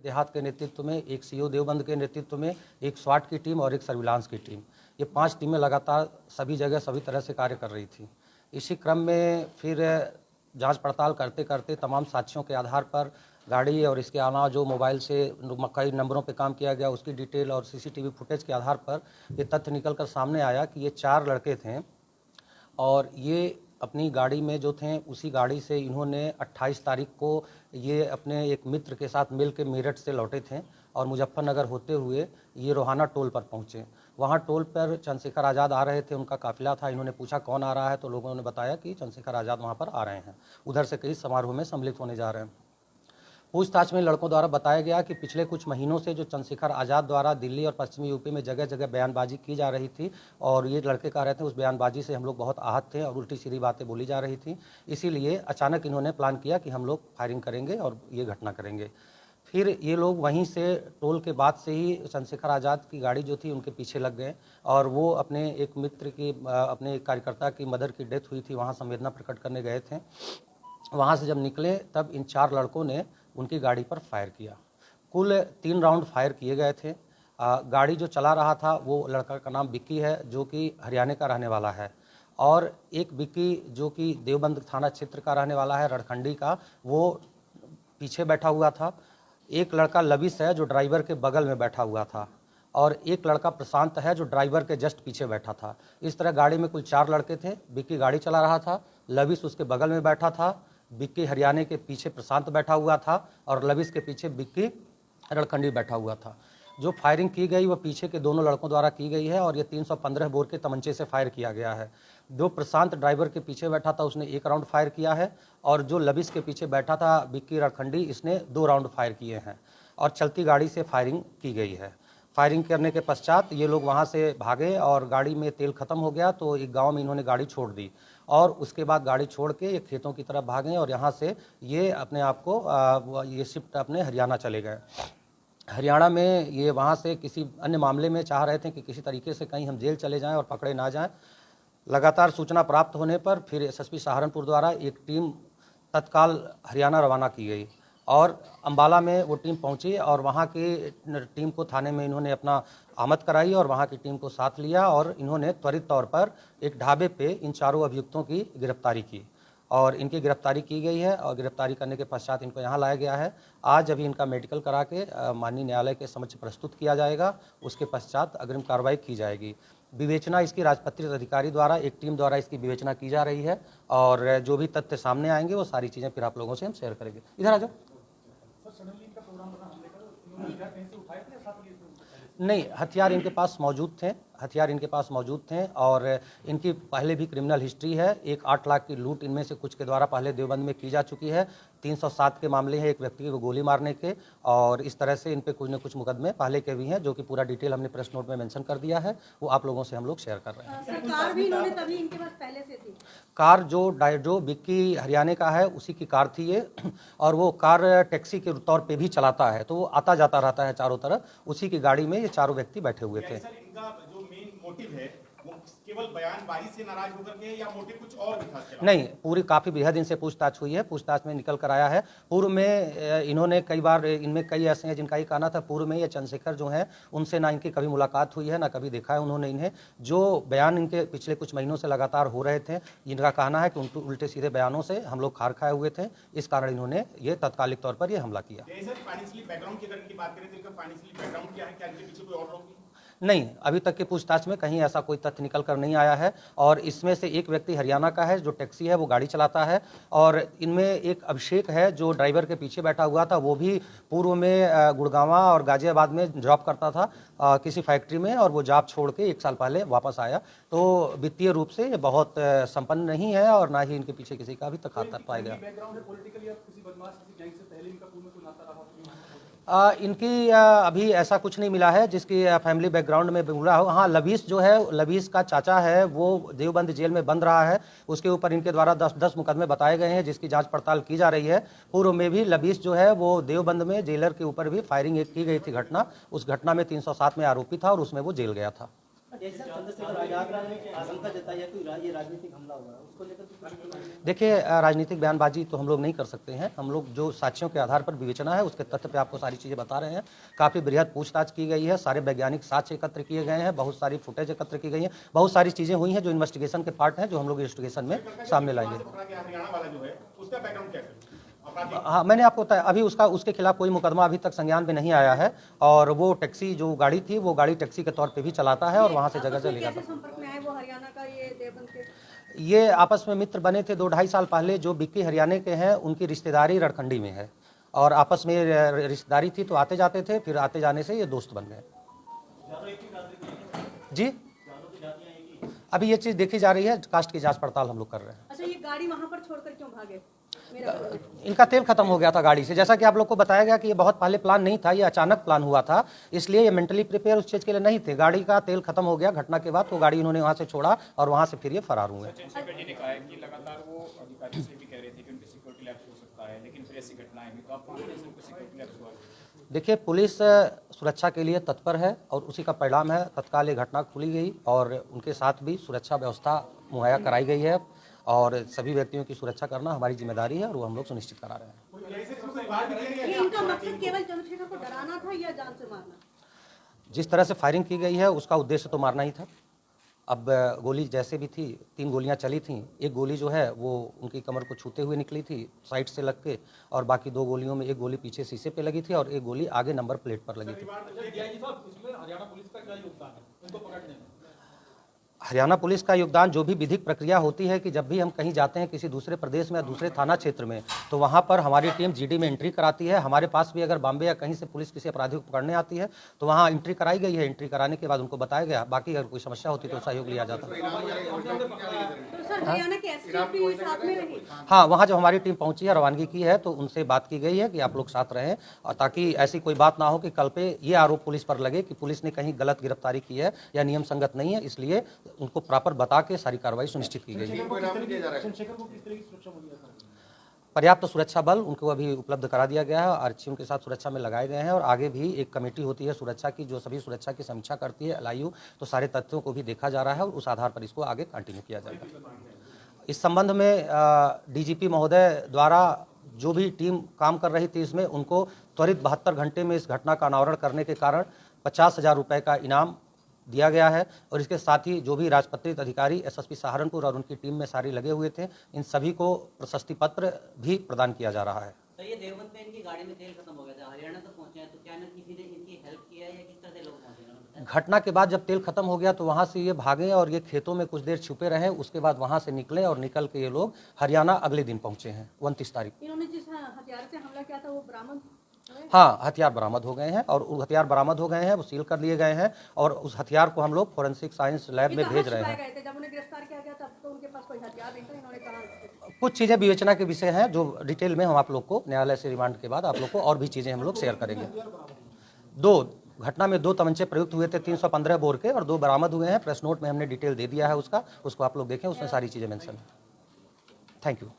इत्तेहाद के नेतृत्व में, एक सीओ देवबंद के नेतृत्व में, एक स्वाट की टीम और एक सर्विलांस की टीम, ये 5 टीमें लगातार सभी जगह सभी तरह से कार्य कर रही थी। इसी क्रम में फिर जांच पड़ताल करते करते तमाम साक्ष्यों के आधार पर गाड़ी और इसके अलावा जो मोबाइल से कई नंबरों पे काम किया गया उसकी डिटेल और सीसीटीवी फुटेज के आधार पर ये तथ्य निकल कर सामने आया कि ये 4 लड़के थे और ये अपनी गाड़ी में जो थे उसी गाड़ी से इन्होंने 28 तारीख को ये अपने एक मित्र के साथ मिल के मेरठ से लौटे थे और मुजफ्फरनगर होते हुए ये रोहाना टोल पर पहुँचे। वहाँ टोल पर चंद्रशेखर आज़ाद आ रहे थे, उनका काफिला था। इन्होंने पूछा कौन आ रहा है, तो लोगों ने बताया कि चंद्रशेखर आज़ाद वहाँ पर आ रहे हैं, उधर से कई समारोह में सम्मिलित होने जा रहे हैं। पूछताछ में लड़कों द्वारा बताया गया कि पिछले कुछ महीनों से जो चंद्रशेखर आज़ाद द्वारा दिल्ली और पश्चिमी यूपी में जगह जगह बयानबाजी की जा रही थी और ये लड़के कह रहे थे उस बयानबाजी से हम लोग बहुत आहत थे और उल्टी सीधी बातें बोली जा रही थी। इसीलिए अचानक इन्होंने प्लान किया कि हम लोग फायरिंग करेंगे और ये घटना करेंगे। फिर ये लोग वहीं से टोल के बाद से ही चंद्रशेखर आज़ाद की गाड़ी जो थी उनके पीछे लग गए और वो अपने एक मित्र की, अपने एक कार्यकर्ता की मदर की डेथ हुई थी, वहाँ संवेदना प्रकट करने गए थे। वहाँ से जब निकले तब इन 4 लड़कों ने उनकी गाड़ी पर फायर किया। कुल 3 राउंड फायर किए गए थे। गाड़ी जो चला रहा था वो लड़का का नाम विक्की है जो कि हरियाणा का रहने वाला है और एक विक्की जो कि देवबंद थाना क्षेत्र का रहने वाला है, रड़खंडी का, वो पीछे बैठा हुआ था। एक लड़का लविश है जो ड्राइवर के बगल में बैठा हुआ था और एक लड़का प्रशांत है जो ड्राइवर के जस्ट पीछे बैठा था। इस तरह गाड़ी में कुल 4 लड़के थे। विक्की गाड़ी चला रहा था, लविश उसके बगल में बैठा था, विक्की हरियाणा के पीछे प्रशांत बैठा हुआ था और लविश के पीछे विक्की रड़खंडी बैठा हुआ था। जो फायरिंग की गई वो पीछे के दोनों लड़कों द्वारा की गई है और ये 315 बोर के तमंचे से फायर किया गया है। जो प्रशांत ड्राइवर के पीछे बैठा था उसने 1 राउंड फायर किया है और जो लविश के पीछे बैठा था विक्की रड़खंडी, इसने 2 राउंड फायर किए हैं और चलती गाड़ी से फायरिंग की गई है। फायरिंग करने के पश्चात ये लोग वहाँ से भागे और गाड़ी में तेल खत्म हो गया तो एक गांव में इन्होंने गाड़ी छोड़ दी और उसके बाद गाड़ी छोड़ के ये खेतों की तरफ भागे और यहाँ से ये अपने आप को ये शिफ्ट अपने हरियाणा चले गए। हरियाणा में ये वहाँ से किसी अन्य मामले में चाह रहे थे कि किसी तरीके से कहीं हम जेल चले जाएं और पकड़े ना जाएं। लगातार सूचना प्राप्त होने पर फिर एसएसपी सहारनपुर द्वारा एक टीम तत्काल हरियाणा रवाना की गई और अंबाला में वो टीम पहुंची और वहाँ की टीम को थाने में इन्होंने अपना आमद कराई और वहाँ की टीम को साथ लिया और इन्होंने त्वरित तौर पर एक ढाबे पे इन 4 अभियुक्तों की गिरफ्तारी की और इनकी गिरफ्तारी की गई है और गिरफ्तारी करने के पश्चात इनको यहाँ लाया गया है। आज अभी इनका मेडिकल करा के माननीय न्यायालय के समक्ष प्रस्तुत किया जाएगा, उसके पश्चात अग्रिम कार्रवाई की जाएगी। विवेचना इसकी राजपत्रित अधिकारी द्वारा, एक टीम द्वारा इसकी विवेचना की जा रही है और जो भी तथ्य सामने आएंगे वो सारी चीज़ें फिर आप लोगों से हम शेयर करेंगे। इधर आ जाओ। नहीं, हथियार इनके पास मौजूद थे, हथियार इनके पास मौजूद थे और इनकी पहले भी क्रिमिनल हिस्ट्री है। एक 8 लाख की लूट इनमें से कुछ के द्वारा पहले देवबंद में की जा चुकी है। 307 के मामले हैं एक व्यक्ति को गोली मारने के और इस तरह से इन पे कुछ न कुछ मुकदमे पहले के भी हैं जो कि पूरा डिटेल हमने प्रेस नोट में मेंशन कर दिया है, वो आप लोगों से हम लोग शेयर कर रहे हैं। कार भी इन्होंने तभी इनके पास पहले से थी। कार जो विक्की हरियाणा का है उसी की कार थी ये और वो कार टैक्सी के तौर पे भी चलाता है तो वो आता जाता रहता है चारों तरफ। उसी की गाड़ी में ये 4 व्यक्ति बैठे हुए थे। इनका जो मेन मोटिव है वो केवल बयानबाजी से नाराज होकर के या मोटिव कुछ और भी था? नहीं, पूरी काफ़ी बेहद इनसे पूछताछ हुई है, पूछताछ में निकल कर आया है। पूर्व में इन्होंने कई बार, इनमें कई ऐसे हैं जिनका ये कहना था पूर्व में ये चंद्रशेखर जो है उनसे ना इनकी कभी मुलाकात हुई है ना कभी देखा है उन्होंने इन्हें। जो बयान इनके पिछले कुछ महीनों से लगातार हो रहे थे, इनका कहना है कि उनके उल्टे सीधे बयानों से हम लोग खार खाए हुए थे, इस कारण इन्होंने ये तात्कालिक तौर पर ये हमला किया। नहीं, अभी तक की पूछताछ में कहीं ऐसा कोई तथ्य निकल कर नहीं आया है और इसमें से एक व्यक्ति हरियाणा का है जो टैक्सी है वो गाड़ी चलाता है और इनमें एक अभिषेक है जो ड्राइवर के पीछे बैठा हुआ था, वो भी पूर्व में गुड़गांवा और गाजियाबाद में जॉब करता था किसी फैक्ट्री में और वो जॉब छोड़ के 1 साल पहले वापस आया। तो वित्तीय रूप से ये बहुत संपन्न नहीं है और ना ही इनके पीछे किसी का अभी तक हाथ पाया गया। इनकी अभी ऐसा कुछ नहीं मिला है जिसकी फैमिली बैकग्राउंड में मिला हो। हाँ, लवीस जो है, लवीस का चाचा है, वो देवबंद जेल में बंद रहा है, उसके ऊपर इनके द्वारा 10 मुकदमे बताए गए हैं जिसकी जांच पड़ताल की जा रही है। पूर्व में भी लवीस जो है वो देवबंद में जेलर के ऊपर भी फायरिंग एक की गई थी घटना, उस घटना में 307 में आरोपी था और उसमें वो जेल गया था। चंद्रशेखर आजाद ने आशंका जताई है कि ये राजनीतिक हमला हुआ है, उसको लेकर देखिए, राजनीतिक बयानबाजी तो हम लोग नहीं कर सकते हैं। हम लोग जो साक्ष्यों के आधार पर विवेचना है उसके तथ्य पे आपको सारी चीज़ें बता रहे हैं। काफ़ी बृहद पूछताछ की गई है, सारे वैज्ञानिक साक्ष्य एकत्र किए गए हैं, बहुत सारी फुटेज एकत्र की गई है, बहुत सारी चीज़ें हुई हैं जो इन्वेस्टिगेशन के पार्ट हैं, जो हम लोग इन्वेस्टिगेशन में सामने लाएंगे। हरियाणा वाला जो है उसका बैकग्राउंड क्या है? हाँ, मैंने आपको बताया, अभी उसके खिलाफ कोई मुकदमा अभी तक संज्ञान में नहीं आया है, और वो टैक्सी जो गाड़ी थी वो गाड़ी टैक्सी के तौर पे भी चलाता है और वहाँ से जगह ले जाता है। संपर्क में आए वो हरियाणा का ये देवबंद के? ये आपस में मित्र बने थे 2-2.5 साल पहले। जो बिक्की हरियाणा के हैं उनकी रिश्तेदारी रड़खंडी में है, और आपस में रिश्तेदारी थी तो आते जाते थे, फिर आते जाने से ये दोस्त बन गए। जी, अभी ये चीज़ देखी जा रही है, कास्ट की जांच पड़ताल हम लोग कर रहे हैं। अच्छा, ये गाड़ी वहाँ पर छोड़कर क्यों भागे? इनका तेल खत्म हो गया था गाड़ी से। जैसा कि आप लोग को बताया गया कि ये बहुत पहले प्लान नहीं था, ये अचानक प्लान हुआ था, इसलिए ये मेंटली प्रिपेयर उस चीज़ के लिए नहीं थे। गाड़ी का तेल खत्म हो गया घटना के बाद, तो गाड़ी इन्होंने वहाँ से छोड़ा और वहाँ से फिर ये फरार हुए। चंद्रशेखर जी ने कहा है कि लगातार वो अधिकारी से भी कह रहे थे कि उनकी सिक्योरिटी लैप्स हो सकता है, लेकिन फिर ऐसी घटनाएं हुई, तो आप मानते हैं उनकी सिक्योरिटी लैप्स हुआ? देखिए, पुलिस सुरक्षा के लिए तत्पर है और उसी का परिणाम है तत्काल ये घटना खुली गई, और उनके साथ भी सुरक्षा व्यवस्था मुहैया कराई गई है, और सभी व्यक्तियों की सुरक्षा करना हमारी जिम्मेदारी है और वो हम लोग सुनिश्चित करा रहे हैं। ये इनका मकसद केवल चंद्रशेखर को डराना था या जान से मारना? जिस तरह से फायरिंग की गई है उसका उद्देश्य तो मारना ही था। अब गोली जैसे भी थी, 3 गोलियां चली थीं, एक गोली जो है वो उनकी कमर को छूते हुए निकली थी साइड से लग के, और बाकी 2 गोलियों में एक गोली पीछे शीशे पे लगी थी और एक गोली आगे नंबर प्लेट पर लगी थी। हरियाणा पुलिस का क्या योगदान है उनको पकड़ने में? हरियाणा पुलिस का योगदान, जो भी विधिक प्रक्रिया होती है कि जब भी हम कहीं जाते हैं किसी दूसरे प्रदेश में या दूसरे थाना क्षेत्र में, तो वहाँ पर हमारी टीम जीडी में एंट्री कराती है। हमारे पास भी अगर बॉम्बे या कहीं से पुलिस किसी अपराधी को पकड़ने आती है तो वहाँ एंट्री कराई गई है। एंट्री कराने के बाद उनको बताया गया, बाकी अगर कोई समस्या होती तो सहयोग लिया जाता। तो सर, हरियाणा के एसपी भी साथ में रही? हाँ, वहाँ जब हमारी टीम पहुंची है, रवानगी की है, तो उनसे बात की गई है कि आप लोग साथ रहें, और ताकि ऐसी कोई बात ना हो कि कल पे ये आरोप पुलिस पर लगे कि पुलिस ने कहीं गलत गिरफ्तारी की है या नियम संगत नहीं है। इसलिए उनको प्रॉपर बता के सारी कार्रवाई सुनिश्चित की गई है। पर्याप्त सुरक्षा बल उनको अभी उपलब्ध करा दिया गया है, आरक्षियों के साथ सुरक्षा में लगाए गए हैं, और आगे भी एक कमेटी होती है सुरक्षा की जो सभी सुरक्षा की समीक्षा करती है, LIU, तो सारे तथ्यों को भी देखा जा रहा है और उस आधार पर इसको आगे कंटिन्यू किया जाएगा। इस संबंध में DGP महोदय द्वारा जो भी टीम काम कर रही थी इसमें, उनको त्वरित 72 घंटे में इस घटना का अनावरण करने के कारण 50,000 रुपये का इनाम दिया गया है, और इसके साथ ही जो भी राजपत्रित अधिकारी SSP सहारनपुर और उनकी टीम में सारे लगे हुए थे, इन सभी को प्रशस्ति पत्र भी प्रदान किया जा रहा है। तो ये देवबंद में इनकी गाड़ी में तेल खत्म हो गया था, हरियाणा तक पहुंचे हैं, तो क्या किसी ने इनकी हेल्प किया है या किस तरह से लोग पहुंचे? घटना के बाद जब तेल खत्म हो गया तो वहाँ से ये भागे और ये खेतों में कुछ देर छुपे रहे, उसके बाद वहाँ से निकले और निकल के ये लोग हरियाणा अगले दिन पहुँचे हैं 29 तारीख। इन्होंने जिस हथियार से हमला किया था वो बरामद? हाँ, हथियार बरामद हो गए हैं, और वो हथियार बरामद हो गए हैं, वो सील कर लिए गए हैं, और उस हथियार को हम लोग फोरेंसिक साइंस लैब में भेज रहे हैं। जब उन्हें गिरफ्तार किया गया तब तो उनके पास कोई हथियार नहीं था, इन्होंने कहा? कुछ चीज़ें विवेचना के विषय हैं जो डिटेल में हम आप लोग को न्यायालय से रिमांड के बाद आप लोग को और भी चीज़ें हम लोग शेयर करेंगे। 2 घटना में 2 तमंचे प्रयुक्त हुए थे 315 बोर के, और 2 बरामद हुए हैं। प्रेस नोट में हमने डिटेल दे दिया है उसको आप लोग देखें, उसमें सारी चीज़ें मेंशन है। Thank you.